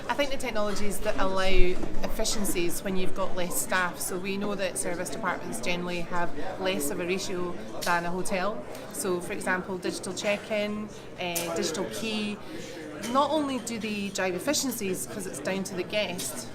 I think the technologies that allow efficiencies when you've got less staff. So we know that service departments generally have less of a ratio than a hotel. So for example, digital check-in, digital key, not only do they drive efficiencies because it's down to the guest,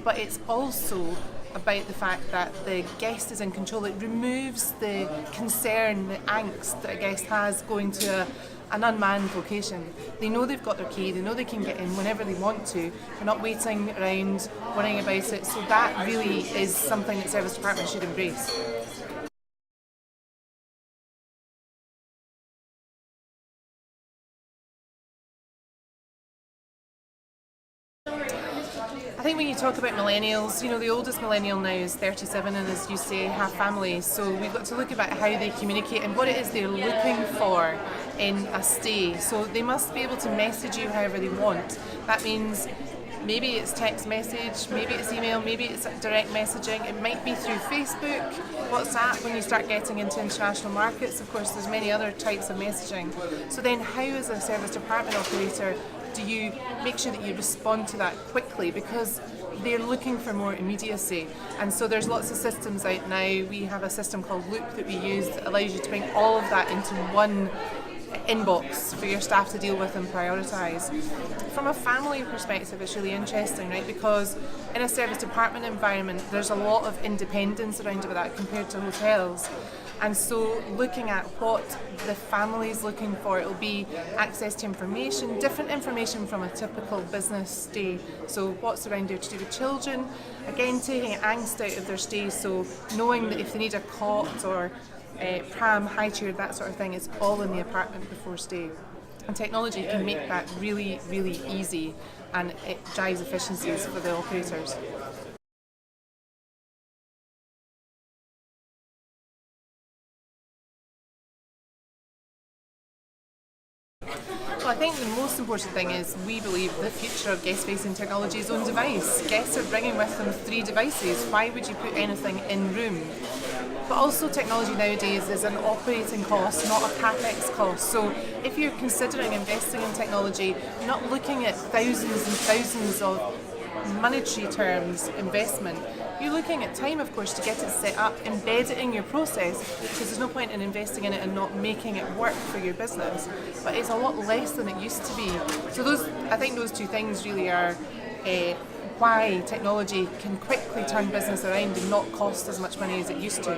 but it's also about the fact that the guest is in control. It removes the concern, the angst that a guest has going to an unmanned location. They know they've got their key, they know they can get in whenever they want to. They're not waiting around, worrying about it. So that really is something that service departments should embrace. I think when you talk about millennials, the oldest millennial now is 37 and, as you say, have families. So we've got to look about how they communicate and what it is they're looking for in a stay. So they must be able to message you however they want. That means maybe it's text message, maybe it's email, maybe it's direct messaging. It might be through Facebook, WhatsApp. When you start getting into international markets, of course, there's many other types of messaging. So then how, as a service department operator, do you make sure that you respond to that quickly, because they're looking for more immediacy? And so there's lots of systems out now. We have a system called Loop that we use that allows you to bring all of that into one inbox for your staff to deal with and prioritise. From a family perspective, it's really interesting, right? Because in a service department environment, there's a lot of independence around about that compared to hotels. And so looking at what the family's looking for, it'll be access to information, different information from a typical business stay. So what's around there to do with children, again taking angst out of their stay, so knowing that if they need a cot or pram, high chair, that sort of thing, it's all in the apartment before stay. And technology can make that really, really easy, and it drives efficiencies for the operators. Well, I think the most important thing is we believe the future of guest-facing technology is on device. Guests are bringing with them 3 devices. Why would you put anything in room? But also technology nowadays is an operating cost, not a capex cost. So if you're considering investing in technology, you're not looking at thousands and thousands of monetary terms investment. You're looking at time, of course, to get it set up, embed it in your process, because there's no point in investing in it and not making it work for your business. But it's a lot less than it used to be. So I think those 2 things really are why technology can quickly turn business around and not cost as much money as it used to.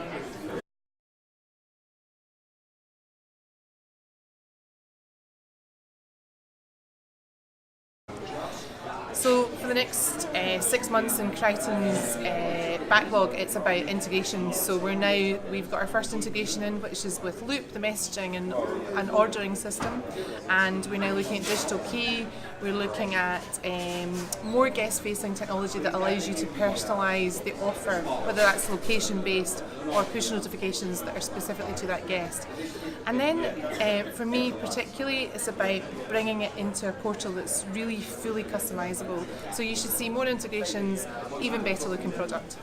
So for the next 6 months in Criton's backlog, it's about integration. So we've got our first integration in, which is with Loop, the messaging and an ordering system, and we're now looking at digital key. We're looking at more guest-facing technology that allows you to personalise the offer, whether that's location-based or push notifications that are specifically to that guest. And then for me particularly, it's about bringing it into a portal that's really fully customisable. So you should see more integrations, even better looking product.